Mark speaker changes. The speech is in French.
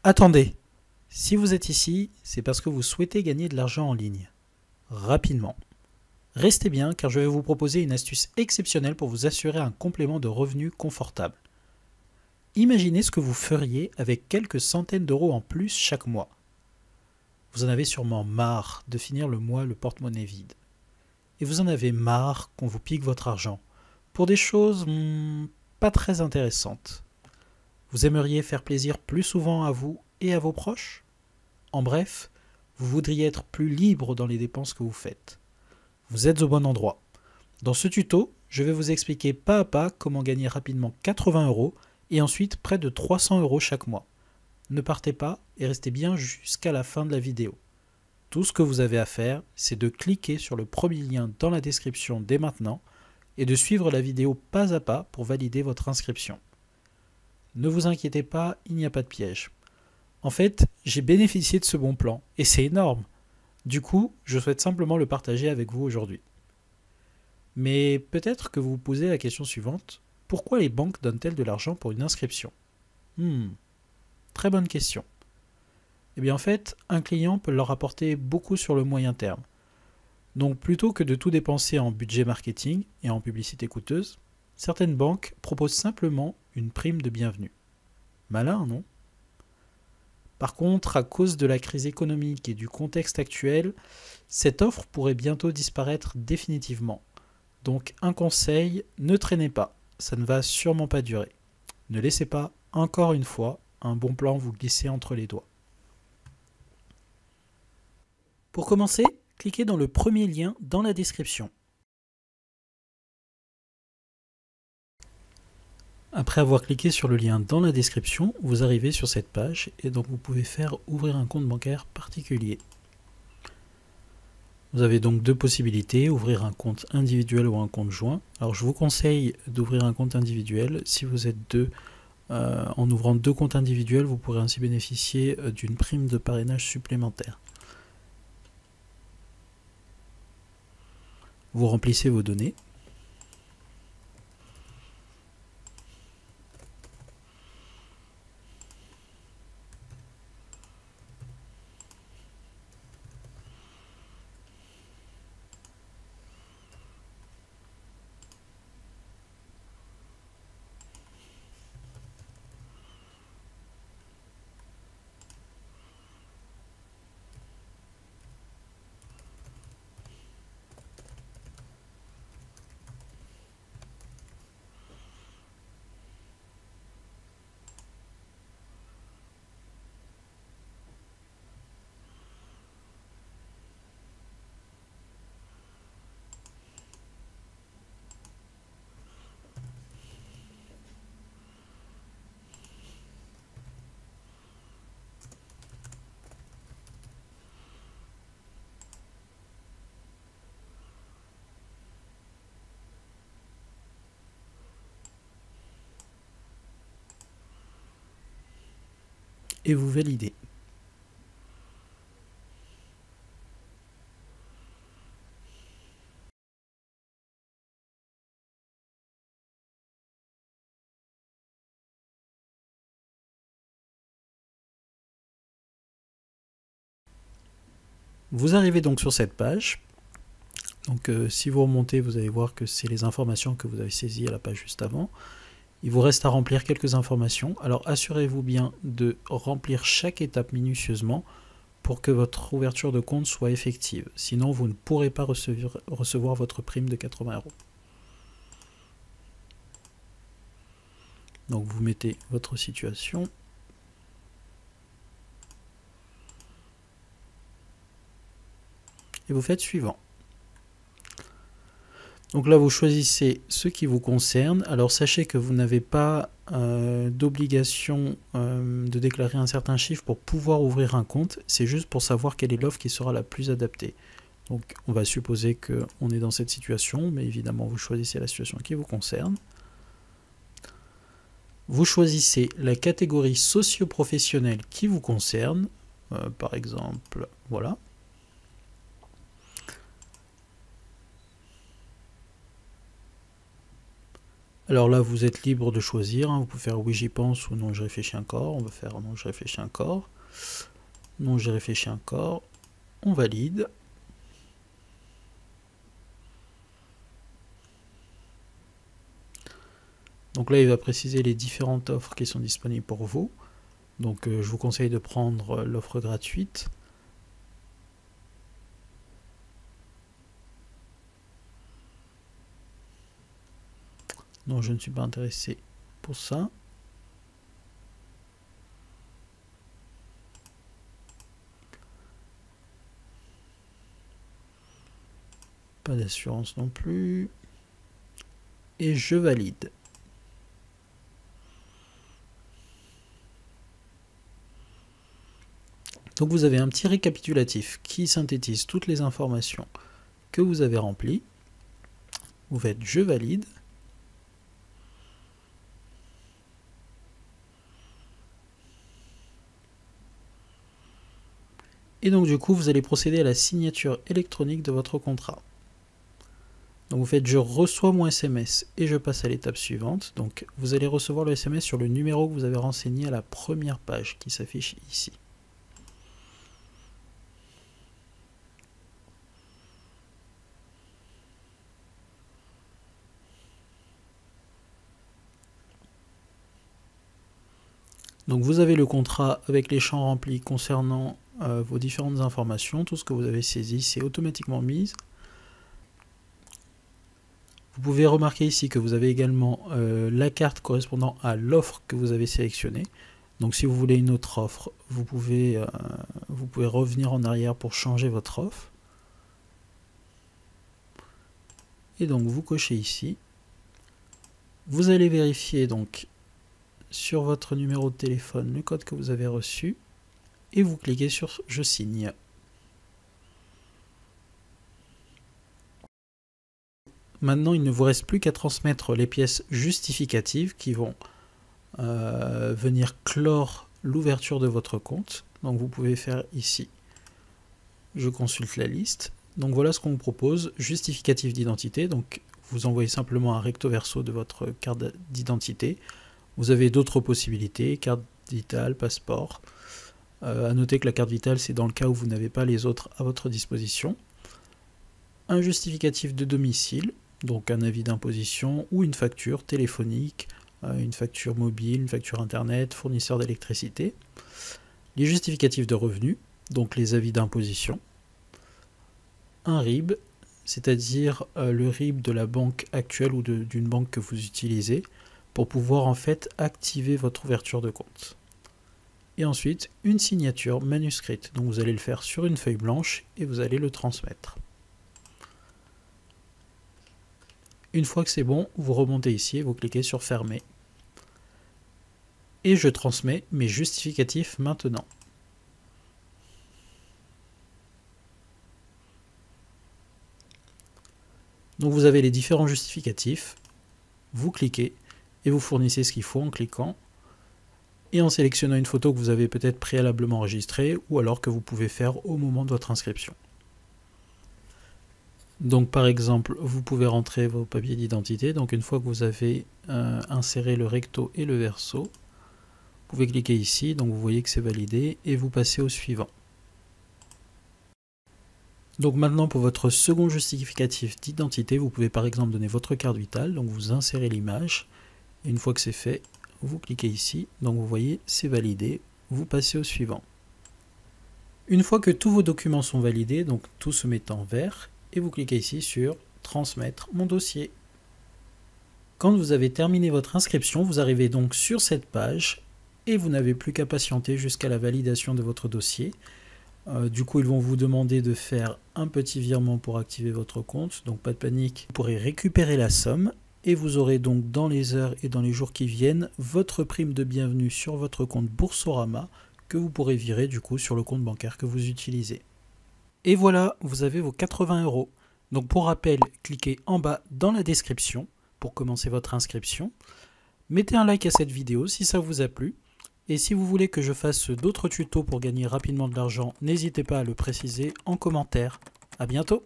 Speaker 1: Attendez, si vous êtes ici, c'est parce que vous souhaitez gagner de l'argent en ligne. Rapidement. Restez bien car je vais vous proposer une astuce exceptionnelle pour vous assurer un complément de revenus confortable. Imaginez ce que vous feriez avec quelques centaines d'euros en plus chaque mois. Vous en avez sûrement marre de finir le mois le porte-monnaie vide. Et vous en avez marre qu'on vous pique votre argent pour des choses pas très intéressantes. Vous aimeriez faire plaisir plus souvent à vous et à vos proches? En bref, vous voudriez être plus libre dans les dépenses que vous faites. Vous êtes au bon endroit. Dans ce tuto, je vais vous expliquer pas à pas comment gagner rapidement 80 euros et ensuite près de 300 euros chaque mois. Ne partez pas et restez bien jusqu'à la fin de la vidéo. Tout ce que vous avez à faire, c'est de cliquer sur le premier lien dans la description dès maintenant et de suivre la vidéo pas à pas pour valider votre inscription. Ne vous inquiétez pas, il n'y a pas de piège. En fait, j'ai bénéficié de ce bon plan et c'est énorme. Du coup, je souhaite simplement le partager avec vous aujourd'hui. Mais peut-être que vous vous posez la question suivante, pourquoi les banques donnent-elles de l'argent pour une inscription? Très bonne question. Eh bien en fait, un client peut leur apporter beaucoup sur le moyen terme. Donc plutôt que de tout dépenser en budget marketing et en publicité coûteuse, certaines banques proposent simplement une prime de bienvenue. Malin, non? Par contre, à cause de la crise économique et du contexte actuel, cette offre pourrait bientôt disparaître définitivement. Donc un conseil, ne traînez pas, ça ne va sûrement pas durer. Ne laissez pas, encore une fois, un bon plan vous glisser entre les doigts. Pour commencer, cliquez dans le premier lien dans la description. Après avoir cliqué sur le lien dans la description, vous arrivez sur cette page et donc vous pouvez faire ouvrir un compte bancaire particulier. Vous avez donc deux possibilités, ouvrir un compte individuel ou un compte joint. Alors je vous conseille d'ouvrir un compte individuel. Si vous êtes deux, en ouvrant deux comptes individuels, vous pourrez ainsi bénéficier d'une prime de parrainage supplémentaire. Vous remplissez vos données. Et vous validez. Vous arrivez donc sur cette page. Donc si vous remontez, vous allez voir que c'est les informations que vous avez saisies à la page juste avant. Il vous reste à remplir quelques informations. Alors assurez-vous bien de remplir chaque étape minutieusement pour que votre ouverture de compte soit effective. Sinon, vous ne pourrez pas recevoir votre prime de 80 euros. Donc vous mettez votre situation. Et vous faites suivant. Donc là, vous choisissez ce qui vous concerne. Alors sachez que vous n'avez pas d'obligation de déclarer un certain chiffre pour pouvoir ouvrir un compte. C'est juste pour savoir quelle est l'offre qui sera la plus adaptée. Donc on va supposer qu'on est dans cette situation, mais évidemment vous choisissez la situation qui vous concerne. Vous choisissez la catégorie socio-professionnelle qui vous concerne. Par exemple, voilà. Alors là, vous êtes libre de choisir, hein. Vous pouvez faire oui j'y pense ou non j'y réfléchis encore. On va faire non j'y réfléchis encore. Non j'y réfléchis encore. On valide. Donc là, il va préciser les différentes offres qui sont disponibles pour vous. Donc je vous conseille de prendre l'offre gratuite. Non, je ne suis pas intéressé pour ça. Pas d'assurance non plus. Et je valide. Donc vous avez un petit récapitulatif qui synthétise toutes les informations que vous avez remplies. Vous faites je valide. Et donc du coup, vous allez procéder à la signature électronique de votre contrat. Donc vous faites je reçois mon SMS et je passe à l'étape suivante. Donc vous allez recevoir le SMS sur le numéro que vous avez renseigné à la première page qui s'affiche ici. Donc vous avez le contrat avec les champs remplis concernant vos différentes informations. Tout ce que vous avez saisi, c'est automatiquement mis. Vous pouvez remarquer ici que vous avez également la carte correspondant à l'offre que vous avez sélectionnée. Donc si vous voulez une autre offre, vous pouvez revenir en arrière pour changer votre offre. Et donc vous cochez ici. Vous allez vérifier donc sur votre numéro de téléphone le code que vous avez reçu et vous cliquez sur je signe. Maintenant, il ne vous reste plus qu'à transmettre les pièces justificatives qui vont venir clore l'ouverture de votre compte. Donc vous pouvez faire ici, je consulte la liste. Donc voilà ce qu'on vous propose, justificatif d'identité. Donc vous envoyez simplement un recto verso de votre carte d'identité. Vous avez d'autres possibilités, carte vitale, passeport. À noter que la carte vitale, c'est dans le cas où vous n'avez pas les autres à votre disposition. Un justificatif de domicile, donc un avis d'imposition ou une facture téléphonique, une facture mobile, une facture internet, fournisseur d'électricité. Les justificatifs de revenus, donc les avis d'imposition. Un RIB, c'est-à-dire le RIB de la banque actuelle ou d'une banque que vous utilisez pour pouvoir en fait activer votre ouverture de compte. Et ensuite, une signature manuscrite. Donc vous allez le faire sur une feuille blanche et vous allez le transmettre. Une fois que c'est bon, vous remontez ici et vous cliquez sur fermer. Et je transmets mes justificatifs maintenant. Donc vous avez les différents justificatifs. Vous cliquez et vous fournissez ce qu'il faut en cliquant et en sélectionnant une photo que vous avez peut-être préalablement enregistrée ou alors que vous pouvez faire au moment de votre inscription. Donc par exemple, vous pouvez rentrer vos papiers d'identité. Donc une fois que vous avez inséré le recto et le verso, vous pouvez cliquer ici, donc vous voyez que c'est validé et vous passez au suivant. Donc maintenant pour votre second justificatif d'identité, vous pouvez par exemple donner votre carte vitale, donc vous insérez l'image. Et une fois que c'est fait, vous cliquez ici, donc vous voyez c'est validé, vous passez au suivant. Une fois que tous vos documents sont validés, donc tout se met en vert, et vous cliquez ici sur transmettre mon dossier. Quand vous avez terminé votre inscription, vous arrivez donc sur cette page et vous n'avez plus qu'à patienter jusqu'à la validation de votre dossier. Du coup, ils vont vous demander de faire un petit virement pour activer votre compte, donc pas de panique, vous pourrez récupérer la somme et vous aurez donc dans les heures et dans les jours qui viennent votre prime de bienvenue sur votre compte Boursorama que vous pourrez virer du coup sur le compte bancaire que vous utilisez. Et voilà, vous avez vos 80 €. Donc pour rappel, cliquez en bas dans la description pour commencer votre inscription. Mettez un like à cette vidéo si ça vous a plu. Et si vous voulez que je fasse d'autres tutos pour gagner rapidement de l'argent, n'hésitez pas à le préciser en commentaire. À bientôt!